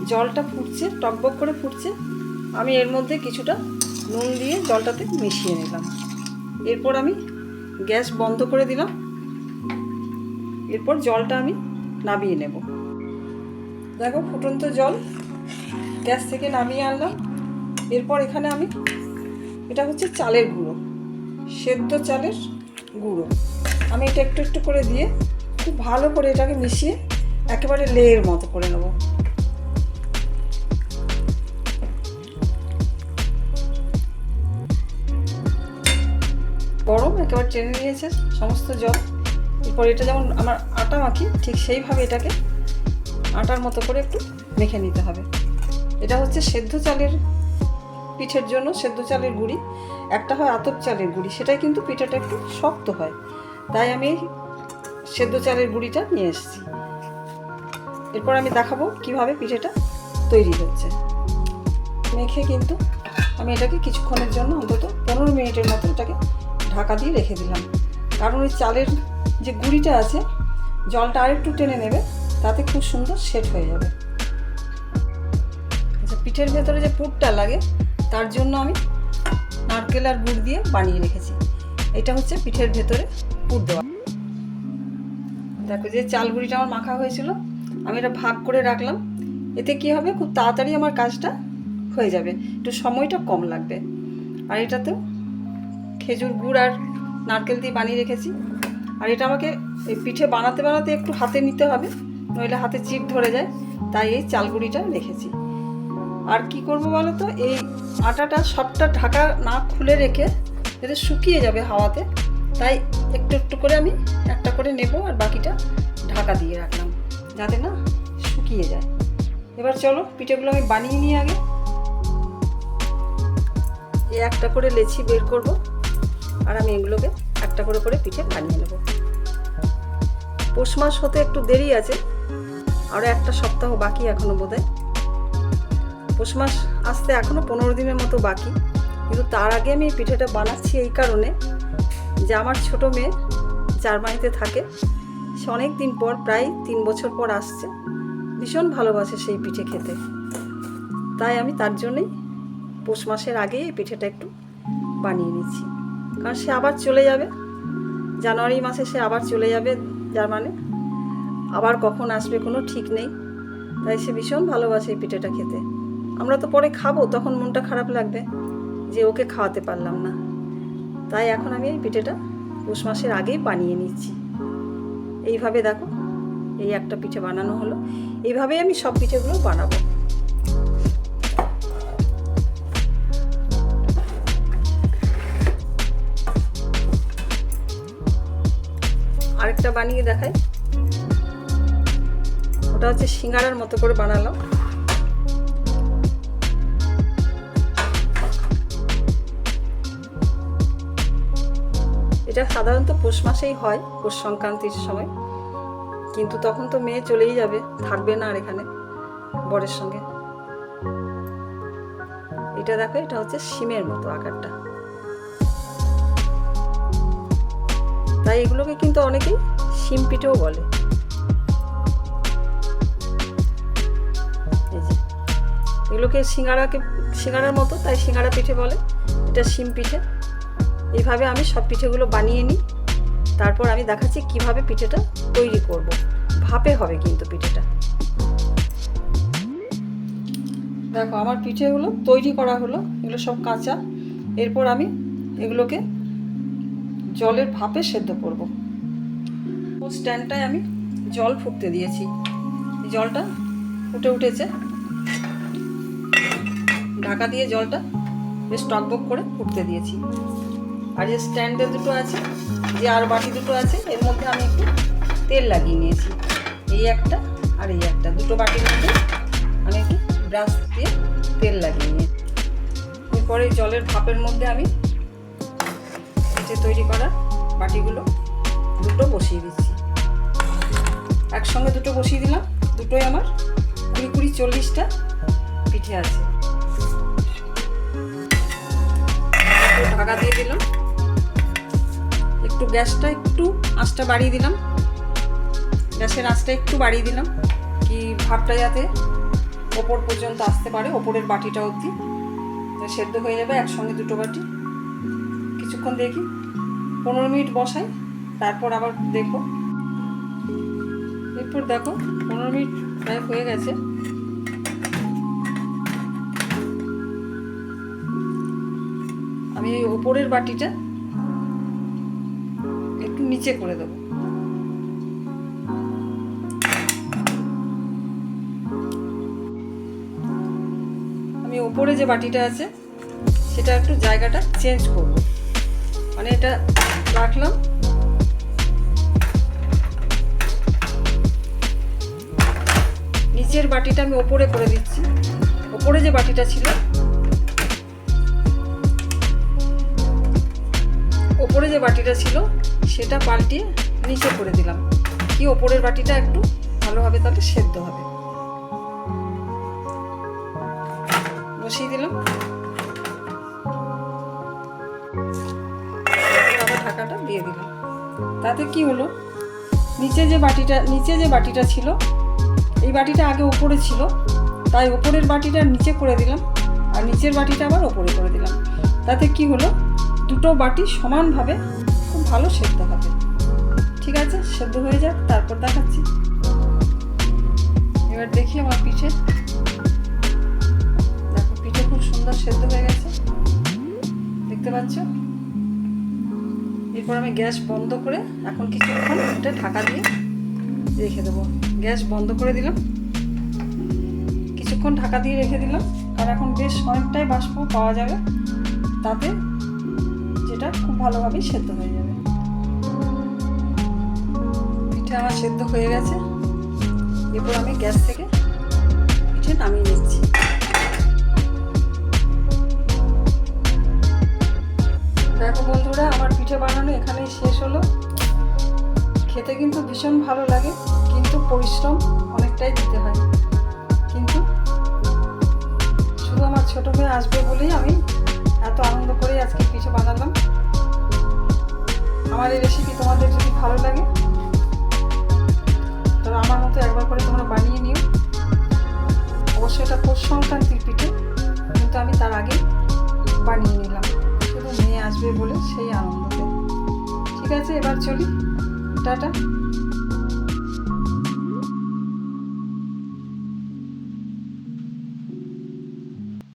জলটা ফুটছে, টকবক করে ফুটছে। আমি এর মধ্যে কিছুটা নুন দিয়ে জলটাতে মিশিয়ে নিলাম। এরপর আমি গ্যাস বন্ধ করে দিলাম। এরপর জলটা আমি নামিয়ে নেব। দেখো ফুটন্ত জল গ্যাস থেকে নামিয়ে আনলাম। এরপর এখানে আমি, এটা হচ্ছে চালের গুঁড়ো, সেদ্ধ চালের গুঁড়ো। আমি এটা একটু একটু করে দিয়ে খুব ভালো করে এটাকে মিশিয়ে একেবারে লেয়ের মতো করে নেব। গরম একেবারে টেনে নিয়েছে সমস্ত জল। এরপর এটা যেমন আমার আটা মাখি ঠিক সেইভাবে এটাকে আটার মতো করে একটু মেখে নিতে হবে। এটা হচ্ছে সেদ্ধ চালের পিঠের জন্য সেদ্ধ চালের গুঁড়ি। একটা হয় আতপ চালের গুঁড়ি, সেটাই কিন্তু পিঠাটা একটু শক্ত হয়, তাই আমি সেদ্ধ চালের গুঁড়িটা নিয়ে এসেছি। এরপর আমি দেখাবো কিভাবে পিঠেটা তৈরি হচ্ছে। মেখে কিন্তু আমি এটাকে কিছুক্ষণের জন্য অন্তত 15 মিনিটের মতো এটাকে ঢাকা দিয়ে রেখে দিলাম, কারণ ওই চালের যে গুঁড়িটা আছে জলটা আরেকটু টেনে নেবে, তাতে খুব সুন্দর সেট হয়ে যাবে। আচ্ছা, পিঠের ভেতরে যে পুরটা লাগে তার জন্য আমি নারকেল আর গুড় দিয়ে বানিয়ে রেখেছি। এটা হচ্ছে পিঠের ভেতরে পুর দেওয়া। দেখো যে চাল গুঁড়িটা আমার মাখা হয়েছিল, আমি এটা ভাগ করে রাখলাম। এতে কি হবে, খুব তাড়াতাড়ি আমার কাজটা হয়ে যাবে, একটু সময়টা কম লাগবে। আর এটাতেও খেজুর গুড় আর নারকেল দিয়ে বানিয়ে রেখেছি। আর এটা আমাকে এই পিঠে বানাতে বানাতে একটু হাতে নিতে হবে, নইলে হাতে চিপ ধরে যায়, তাই এই চাল গুঁড়িটা রেখেছি। আর কি করব বলো তো, এই আটাটা সবটা ঢাকা না খুলে রেখে যাতে শুকিয়ে যাবে হাওয়াতে, তাই একটু একটু করে আমি একটা করে নেব আর বাকিটা ঢাকা দিয়ে রাখলাম যাতে না শুকিয়ে যায়। এবার চলো পিঠেগুলো আমি বানিয়ে নিই আগে। এই একটা করে লেচি বের করব আর আমি এগুলোকে একটা করে করে পিঠে বানিয়ে নেব। পৌষ মাস হতে একটু দেরি আছে, আরও একটা সপ্তাহ বাকি এখনো বোধহয়। পৌষ মাস আসতে এখনও 15 দিনের মতো বাকি, কিন্তু তার আগে আমি এই পিঠেটা বানাচ্ছি এই কারণে যে আমার ছোটো মেয়ে জার্মানিতে থাকে, সে অনেক দিন পর, প্রায় 3 বছর পর আসছে, ভীষণ ভালোবাসে সেই পিঠে খেতে। তাই আমি তার জন্যই পৌষ মাসের আগেই এই পিঠেটা একটু বানিয়ে নিচ্ছি, কারণ সে আবার চলে যাবে জানুয়ারি মাসে, সে আবার চলে যাবে জার্মানি, আবার কখন আসবে কোনো ঠিক নেই। তাই সে ভীষণ ভালোবাসে এই পিঠেটা খেতে। আমরা তো পরে খাবো, তখন মনটা খারাপ লাগবে যে ওকে খাওয়াতে পারলাম না। তাই এখন আমি এই পিঠেটা পৌষ মাসের আগেই বানিয়ে নিচ্ছি। এইভাবে দেখো এই একটা পিঠে বানানো হলো। এইভাবেই আমি সব পিঠেগুলো বানাবো। আরেকটা বানিয়ে দেখাই, ওটা হচ্ছে সিঙ্গারার মতো করে বানালাম। এটা সাধারণত পৌষ মাসেই হয়, পৌষ সংক্রান্তির সময়, কিন্তু তখন তো মেয়ে চলেই যাবে, থাকবে না আর এখানে বরের সঙ্গে। এটা দেখো, এটা হচ্ছে শিমের মতো আকারটা, তাই এগুলোকে কিন্তু অনেকেই শিম পিঠেও বলে। এই যে এগুলোকে সিঙ্গারার মতো, তাই সিঙ্গারা পিঠে বলে, এটা শিম পিঠে। এইভাবে আমি সব পিঠেগুলো বানিয়ে নিই, তারপর আমি দেখাচ্ছি কিভাবে পিঠেটা তৈরি করব। ভাপে হবে কিন্তু পিঠেটা। দেখো আমার পিঠেগুলো তৈরি করা হলো, এগুলো সব কাঁচা। এরপর আমি এগুলোকে জলের ভাপে সেদ্ধ করব। স্ট্যান্ডটায় আমি জল ফুটতে দিয়েছি, জলটা ফুটে উঠেছে, ঢাকা দিয়ে জলটা বেশ টকবক করে ফুটতে দিয়েছি। আর যে স্ট্যান্ডে দুটো আছে, যে আর বাটি দুটো আছে, এর মধ্যে আমি একটু তেল লাগিয়ে নিয়েছি। এই একটা আর এই একটা, দুটো বাটির মধ্যে আমি একটু ব্রাশ দিয়ে তেল লাগিয়ে নিয়েছি। এরপরে জলের ভাপের মধ্যে আমি পিঠে তৈরি করা বাটিগুলো দুটো বসিয়ে দিচ্ছি। একসঙ্গে দুটো বসিয়ে দিলাম, দুটোই আমার 20-40টা পিঠে আছে। ঢাকা দিয়ে দিলাম, একটু গ্যাসটা একটু আঁচটা বাড়িয়ে দিলাম, গ্যাসের আঁচটা একটু বাড়িয়ে দিলাম, কি ভাপটা যাতে ওপর পর্যন্ত আসতে পারে, ওপরের বাটিটা অবধি সেদ্ধ হয়ে যাবে একসঙ্গে দুটো বাটি। কিছুক্ষণ দেখি, 15 মিনিট বসাই, তারপর আবার দেখো। এরপর দেখো 15 মিনিট প্রায় হয়ে গেছে। আমি এই ওপরের বাটিটা একটু নিচে করে দেবো। আমি ওপরে যে বাটিটা আছে সেটা একটু জায়গাটা চেঞ্জ করব, মানে এটা রাখলাম, নিচের বাটিটা আমি ওপরে করে দিচ্ছি। ওপরে যে বাটিটা ছিল, ওপরে যে বাটিটা ছিল সেটা পাল্টিয়ে নিচে করে দিলাম, কি ওপরের বাটিটা একটু ভালোভাবে তাহলে সেদ্ধ হবে। বসিয়ে দিলাম, আবার ঢাকাটা দিয়ে দিলাম। তাতে কি হলো, নিচে যে বাটিটা ছিল, এই বাটিটা আগে ওপরে ছিল, তাই ওপরের বাটিটা নিচে করে দিলাম, আর নিচের বাটিটা আবার ওপরে করে দিলাম। তাতে কি হলো, দুটো বাটি সমানভাবে খুব ভালো সেদ্ধ হবে। ঠিক আছে, সেদ্ধ হয়ে যাক, তারপর দেখাচ্ছি। এবার দেখি আমার পিঠে, দেখো পিঠে খুব সুন্দর সেদ্ধ হয়ে গেছে, দেখতে পাচ্ছ। এরপর আমি গ্যাস বন্ধ করে এখন কিছুক্ষণ এটা ঢাকা দিয়ে রেখে দেবো। গ্যাস বন্ধ করে দিলাম, কিছুক্ষণ ঢাকা দিয়ে রেখে দিলাম, কারণ এখন বেশ অনেকটাই বাষ্প পাওয়া যাবে, তাতে যেটা খুব ভালোভাবেই সেদ্ধ হয়ে যাবে। পিঠে আমার সেদ্ধ হয়ে গেছে। এরপর আমি গ্যাস থেকে পিঠে নামিয়ে নিচ্ছি। দেখো বন্ধুরা, আমার পিঠে বানানো এখানেই শেষ হলো। খেতে কিন্তু ভীষণ ভালো লাগে, কিন্তু পরিশ্রম অনেকটাই দিতে হয়। কিন্তু শুধু আমার ছোটো মেয়ে আসবে বলেই আমি এত আনন্দ করে আজকে পিঠে বানালাম। আমার এই রেসিপি তোমাদের যদি ভালো লাগে তবে আমার মতো একবার করে তোমরা বানিয়ে নিও। অবশ্যই এটা পৌষ সংক্রান্তির পিঠে, কিন্তু আমি তার আগে বানিয়ে নিলাম শুধু মেয়ে আসবে বলে, সেই আনন্দতে। ঠিক আছে, এবার চলি, টাটা।